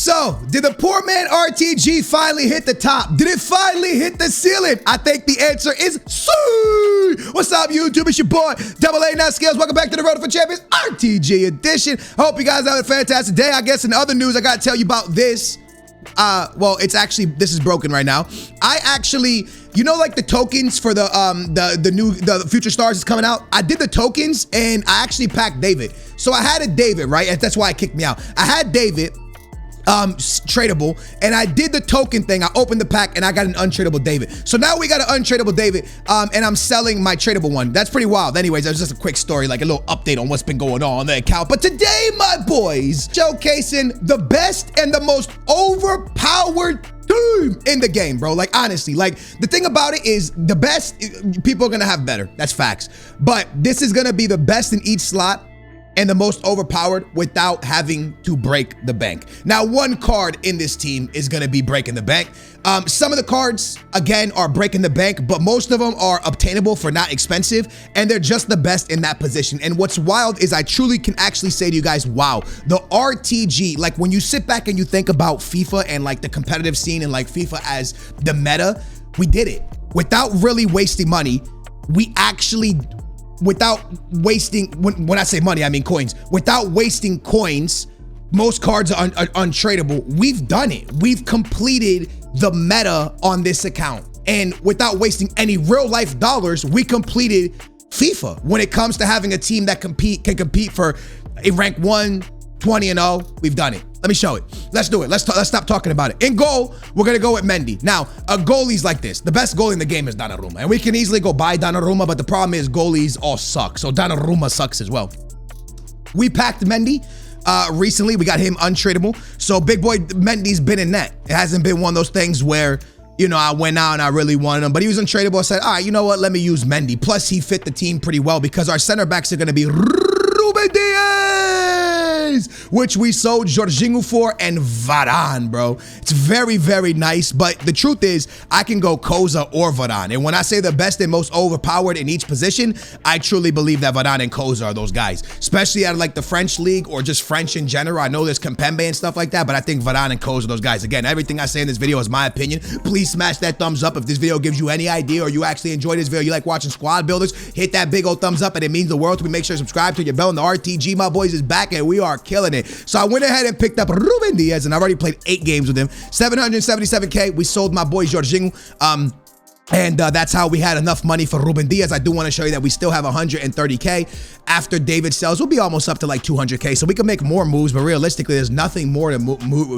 So, did the poor man RTG finally hit the top? Did it finally hit the ceiling? I think the answer is see. What's up, YouTube? It's your boy, Double A, not Scales. Welcome back to the Road for Champions RTG edition. Hope you guys have a fantastic day. I guess in other news, I gotta tell you about this. Well, it's actually, this is broken right now. I actually, you know, like the tokens for the Future Stars is coming out. I did the tokens and I actually packed David. So I had a David, right? And that's why it kicked me out. I had David, tradable, and I did the token thing. I opened the pack and I got an untradeable David. So now we got an untradeable David, and I'm selling my tradable one. That's pretty wild. Anyways, that was just a quick story, like a little update on what's been going on the account. But today, my boys, showcasing the best and the most overpowered team in the game, bro. Like, honestly, like, the thing about it is the best, people are gonna have better. That's facts. But this is gonna be the best in each slot and the most overpowered without having to break the bank. Now, one card in this team is gonna be breaking the bank. Some of the cards, again, are breaking the bank, but most of them are obtainable for not expensive, and they're just the best in that position. And what's wild is I truly can actually say to you guys, wow, the RTG, like when you sit back and you think about FIFA and like the competitive scene and like FIFA as the meta, we did it. Without really wasting money, we actually, without wasting, when I say money, I mean coins. Without wasting coins, most cards are untradeable. We've done it. We've completed the meta on this account. And without wasting any real life dollars, we completed FIFA when it comes to having a team that can compete for a rank 1, 20-0. We've done it. Let me show it. Let's do it. Let's stop talking about it. In goal, we're going to go with Mendy. Now, a goalie's like this. The best goalie in the game is Donnarumma. And we can easily go buy Donnarumma, but the problem is goalies all suck. So Donnarumma sucks as well. We packed Mendy recently. We got him untradeable. So big boy Mendy's been in net. It hasn't been one of those things where, you know, I went out and I really wanted him, but he was untradeable. I said, all right, you know what? Let me use Mendy. Plus, he fit the team pretty well because our center backs are going to be Ruben Diaz, which we sold Jorginho for, and Varane, bro. It's very, very nice, but the truth is I can go Koza or Varane. And when I say the best and most overpowered in each position, I truly believe that Varane and Koza are those guys, especially out of like the French league or just French in general. I know there's Kimpembe and stuff like that, but I think Varane and Koza are those guys. Again, everything I say in this video is my opinion. Please smash that thumbs up if this video gives you any idea or you actually enjoy this video. You like watching squad builders, hit that big old thumbs up and it means the world to me. Make sure to subscribe to your bell, and the RTG, my boys, is back and we are killing it. So I went ahead and picked up Ruben Diaz, and I've already played 8 games with him. 777K. We sold my boy Jorginho. And that's how we had enough money for Ruben Diaz. I do want to show you that we still have 130K. After David sells, we'll be almost up to like 200K. So we can make more moves, but realistically, there's nothing more to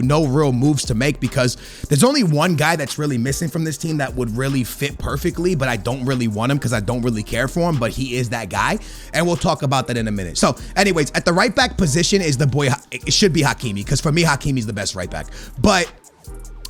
no real moves to make because there's only one guy that's really missing from this team that would really fit perfectly, but I don't really want him because I don't really care for him, but he is that guy. And we'll talk about that in a minute. So anyways, at the right back position is the boy, it should be Hakimi, because for me, Hakimi's the best right back. But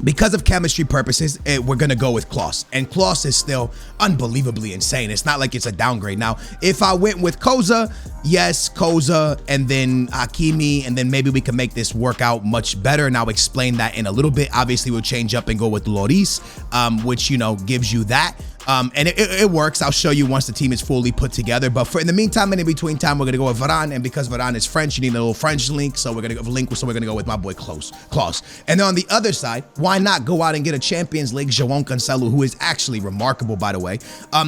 because of chemistry purposes, we're going to go with Klose. And Klose is still unbelievably insane. It's not like it's a downgrade. Now, if I went with Koza, yes, Koza, and then Hakimi, and then maybe we can make this work out much better. And I'll explain that in a little bit. Obviously, we'll change up and go with Lloris, which, you know, gives you that. And it works. I'll show you once the team is fully put together. But for in the meantime and in between time, we're gonna go with Varane. And because Varane is French, you need a little French link. So we're gonna go with my boy Klose. And then on the other side, why not go out and get a Champions League João Cancelo, who is actually remarkable, by the way.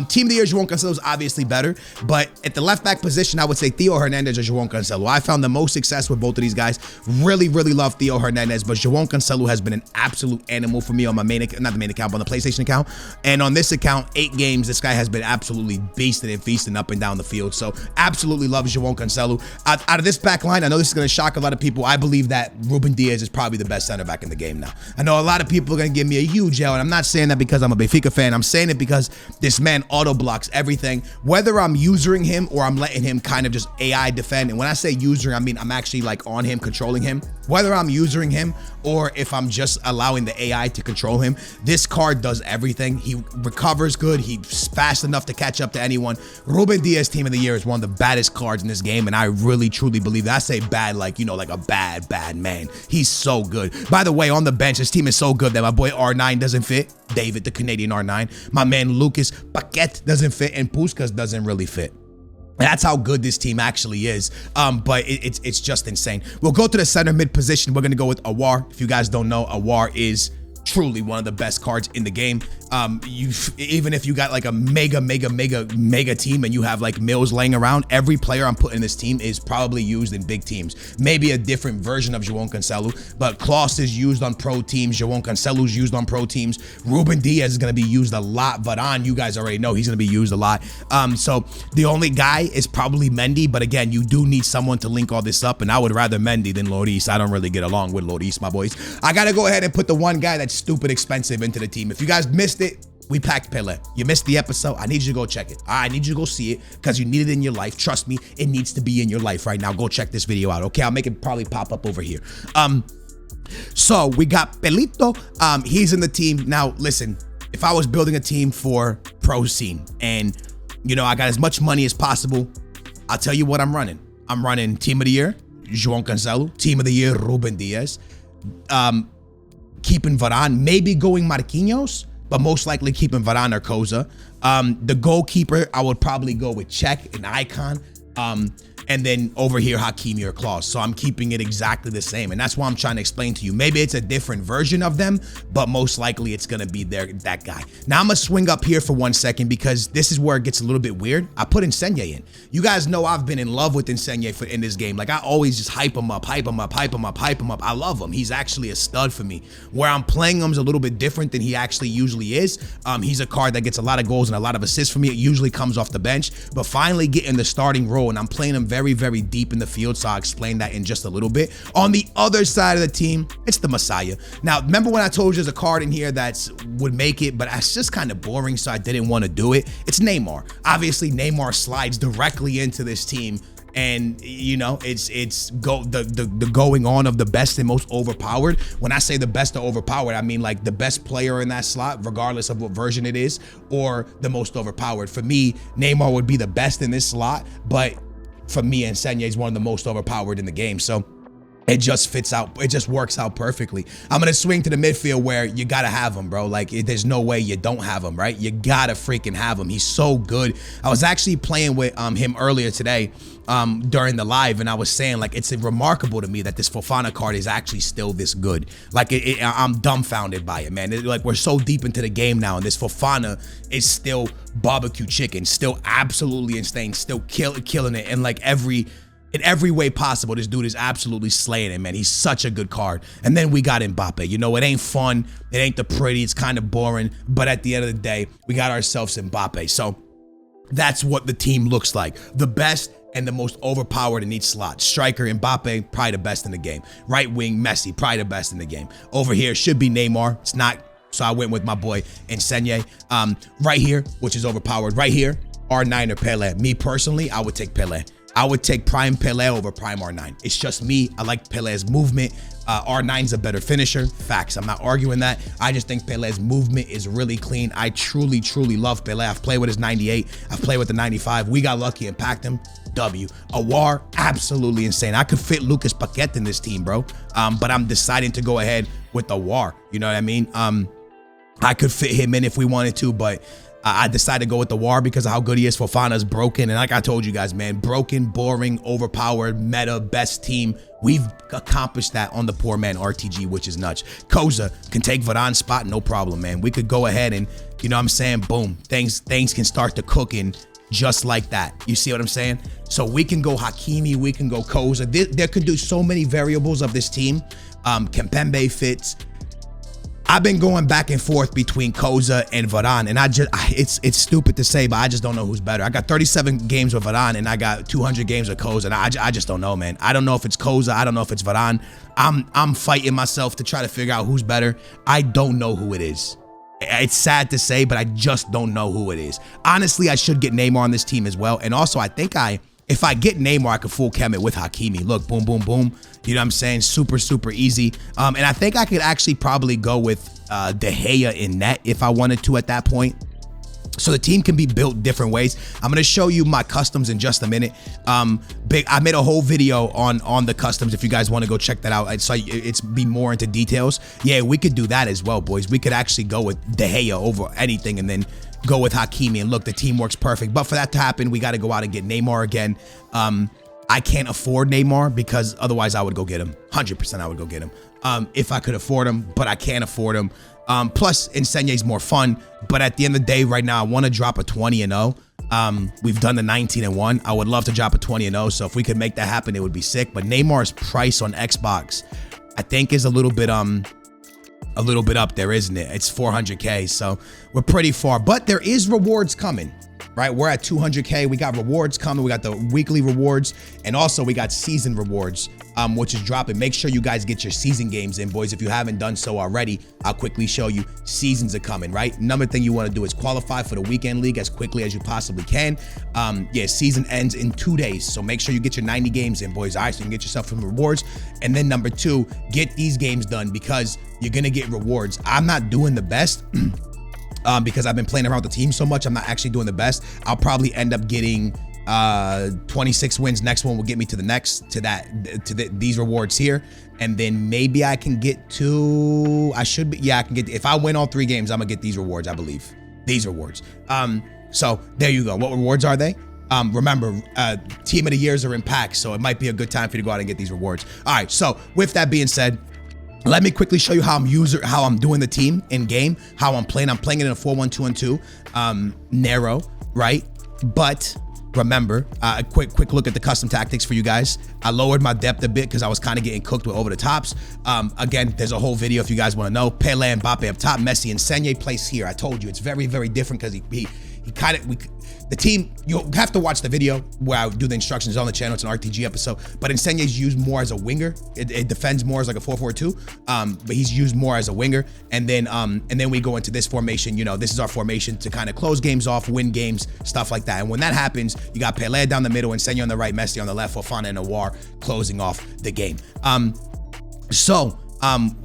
Team of the year, João Cancelo is obviously better, but at the left back position, I would say Theo Hernandez or João Cancelo. I found the most success with both of these guys. Really, really love Theo Hernandez, but João Cancelo has been an absolute animal for me on my not the main account, but on the PlayStation account. And on this account, 8 games, this guy has been absolutely beasting and feasting up and down the field. So absolutely love João Cancelo. Out of this back line, I know this is going to shock a lot of people. I believe that Ruben Diaz is probably the best center back in the game now. I know a lot of people are going to give me a huge L, and I'm not saying that because I'm a Benfica fan. I'm saying it because this man auto blocks everything, whether I'm usering him or I'm letting him kind of just AI defend. And when I say usering, I mean I'm actually like on him, controlling him. Whether I'm using him or if I'm just allowing the AI to control him, this card does everything. He recovers good. He's fast enough to catch up to anyone. Ruben Diaz team of the year is one of the baddest cards in this game, and I really truly believe that. I say bad like, you know, like a bad man. He's so good. By the way, on the bench, his team is so good that my boy R9 doesn't fit. David, the Canadian R9. My man Lucas Paquette doesn't fit, and Puskas doesn't really fit. That's how good this team actually is. But it's just insane. We'll go to the center mid position. We're going to go with Awar. If you guys don't know, Awar is truly one of the best cards in the game. Even if you got like a mega team and you have like mills laying around, every player I'm putting in this team is probably used in big teams. Maybe a different version of João Cancelo, but Klaus is used on pro teams. João Cancelo's used on pro teams. Ruben Diaz is going to be used a lot. Varane, you guys already know he's going to be used a lot. So the only guy is probably Mendy, but again, you do need someone to link all this up, and I would rather Mendy than Lloris. I don't really get along with Lloris, my boys. I got to go ahead and put the one guy that's stupid expensive into the team. If you guys missed it, we packed Pele. You missed the episode, I need you to go check it. I need you to go see it because you need it in your life. Trust me, it needs to be in your life right now. Go check this video out, okay? I'll make it probably pop up over here. So we got Pelito. He's in the team. Now, listen, if I was building a team for pro scene and, you know, I got as much money as possible, I'll tell you what I'm running. I'm running Team of the Year, João Cancelo. Team of the Year, Ruben Diaz. Keeping Varane, maybe going Marquinhos, but most likely keeping Varane or Koza. The goalkeeper, I would probably go with Czech, an icon. And then over here, Hakimi or Klaus. So I'm keeping it exactly the same. And that's why I'm trying to explain to you. Maybe it's a different version of them, but most likely it's going to be that guy. Now I'm going to swing up here for 1 second because this is where it gets a little bit weird. I put Insigne in. You guys know I've been in love with Insigne in this game. Like I always just hype him up. I love him. He's actually a stud for me. Where I'm playing him is a little bit different than he actually usually is. He's a card that gets a lot of goals and a lot of assists for me. It usually comes off the bench, but finally getting the starting role, and I'm playing him very deep in the field, so I'll explain that in just a little bit. On the other side of the team, it's the Messiah. Now, remember when I told you there's a card in here that would make it, but it's just kind of boring, so I didn't want to do it? It's Neymar. Obviously, Neymar slides directly into this team, and you know, it's the going on of the best and most overpowered. When I say the best or overpowered, I mean like the best player in that slot, regardless of what version it is, or the most overpowered. For me, Neymar would be the best in this slot, but for me, Insigne is one of the most overpowered in the game. So it just fits out. It just works out perfectly. I'm going to swing to the midfield where you got to have him, bro. Like, there's no way you don't have him, right? You got to freaking have him. He's so good. I was actually playing with him earlier today during the live, and I was saying, like, it's remarkable to me that this Fofana card is actually still this good. Like, I'm dumbfounded by it, man. Like, we're so deep into the game now, and this Fofana is still barbecue chicken, still absolutely insane, still killing it, and like in every way possible, this dude is absolutely slaying it, man. He's such a good card. And then we got Mbappe. You know, it ain't fun. It ain't the pretty. It's kind of boring. But at the end of the day, we got ourselves Mbappe. So that's what the team looks like. The best and the most overpowered in each slot. Striker, Mbappe, probably the best in the game. Right wing, Messi, probably the best in the game. Over here should be Neymar. It's not. So I went with my boy Insigne. Right here, which is overpowered. Right here, R9 or Pele. Me personally, I would take Pele. I would take Prime Pele over Prime R9. It's just me. I like Pele's movement. R9's a better finisher. Facts. I'm not arguing that. I just think Pele's movement is really clean. I truly love Pele. I've played with his 98. I've played with the 95. We got lucky and packed him. W. Awar, absolutely insane. I could fit Lucas Paquette in this team, bro. But I'm deciding to go ahead with Awar. You know what I mean? I could fit him in if we wanted to, but I decided to go with the War because of how good he is. Fofana's broken. And like I told you guys, man, broken, boring, overpowered, meta, best team. We've accomplished that on the poor man RTG, which is nuts. Koza can take Varane's spot, no problem, man. We could go ahead and, you know what I'm saying, boom, things can start to cooking just like that. You see what I'm saying? So we can go Hakimi, we can go Koza. There could do so many variables of this team. Kimpembe fits. I've been going back and forth between Koza and Varane, and it's stupid to say, but I just don't know who's better. I got 37 games with Varane, and I got 200 games with Koza, and I just don't know, man. I don't know if it's Koza. I don't know if it's Varane. I'm fighting myself to try to figure out who's better. I don't know who it is. It's sad to say, but I just don't know who it is. Honestly, I should get Neymar on this team as well, and also I think if I get Neymar, I could full chem it with Hakimi. Look, boom, boom, boom. You know what I'm saying? Super easy. And I think I could actually probably go with De Gea in net if I wanted to at that point. So the team can be built different ways. I'm gonna show you my customs in just a minute. I made a whole video on the customs if you guys want to go check that out. It's be more into details. Yeah, we could do that as well, boys. We could actually go with De Gea over anything and then go with Hakimi, and look, the team works perfect. But for that to happen, we got to go out and get Neymar again. I can't afford Neymar because otherwise I would go get him. 100% I would go get him if I could afford him, but I can't afford him. Plus, Insigne's more fun, but at the end of the day, right now, I want to drop a 20-0. We've done the 19-1. I would love to drop a 20-0, so if we could make that happen, it would be sick. But Neymar's price on Xbox, I think, is a little bit up there, isn't it? It's 400K, so we're pretty far. But there is rewards coming, right? We're at 200K. We got rewards coming. We got the weekly rewards, and also we got season rewards, which is dropping. Make sure you guys get your season games in, boys. If you haven't done so already, I'll quickly show you. Seasons are coming, right? Another thing you want to do is qualify for the weekend league as quickly as you possibly can. Yeah, season ends in 2 days, so make sure you get your 90 games in, boys. All right, so you can get yourself some rewards. And then number 2, get these games done because you're gonna get rewards. I'm not doing the best. Because I've been playing around the team so much, I'm not actually doing the best. I'll probably end up getting 26 wins. Next one will get me to these rewards here, and then maybe I can get to. I can get. If I win all 3 games, I'm gonna get these rewards. I believe these rewards. So there you go. What rewards are they? Remember, team of the years are in packs, so it might be a good time for you to go out and get these rewards. All right. So with that being said, let me quickly show you how I'm doing the team in game, how I'm playing. I'm playing it in a 4-1-2-1-2, narrow, right? But remember, a quick look at the custom tactics for you guys. I lowered my depth a bit because I was kind of getting cooked with over the tops. Again, there's a whole video if you guys want to know. Pele and Mbappe up top, Messi and Insigne place here. I told you it's very, very different because the team, you'll have to watch the video where I do the instructions on the channel. It's an RTG episode, but Insigne's used more as a winger. It defends more as like a 4-4-2, but he's used more as a winger. And then we go into this formation. You know, this is our formation to kind of close games off, win games, stuff like that. And when that happens, you got Pele down the middle, Insigne on the right, Messi on the left, Fofana and Aouar closing off the game.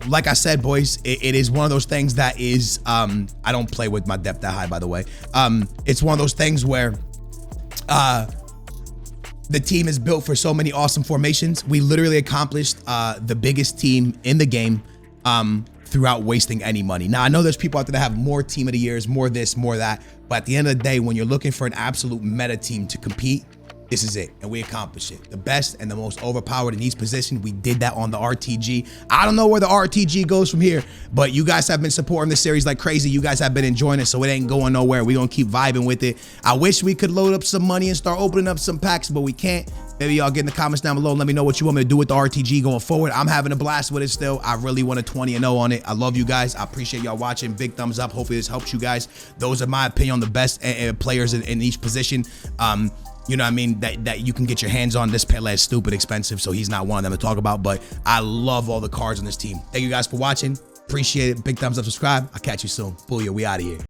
Like I said, boys, it is one of those things that is, I don't play with my depth that high, by the way. It's one of those things where the team is built for so many awesome formations. We literally accomplished the biggest team in the game without wasting any money. Now, I know there's people out there that have more team of the years, more this, more that, but at the end of the day, when you're looking for an absolute meta team to compete, this is it, and we accomplished it. The best and the most overpowered in each position. We did that on the RTG. I don't know where the RTG goes from here, but you guys have been supporting this series like crazy. You guys have been enjoying it, so it ain't going nowhere. We're gonna keep vibing with it. I wish we could load up some money and start opening up some packs, but we can't. Maybe y'all get in the comments down below and let me know what you want me to do with the RTG going forward. I'm having a blast with it still. I really want a 20-0 on it. I love you guys. I appreciate y'all watching. Big thumbs up. Hopefully this helps you guys. Those are my opinion on the best players in each position. You know what I mean, that you can get your hands on. This Pele is stupid expensive, so he's not one of them to talk about, but I love all the cards on this team. Thank you guys for watching. Appreciate it. Big thumbs up, subscribe. I'll catch you soon. Booyah, we out of here.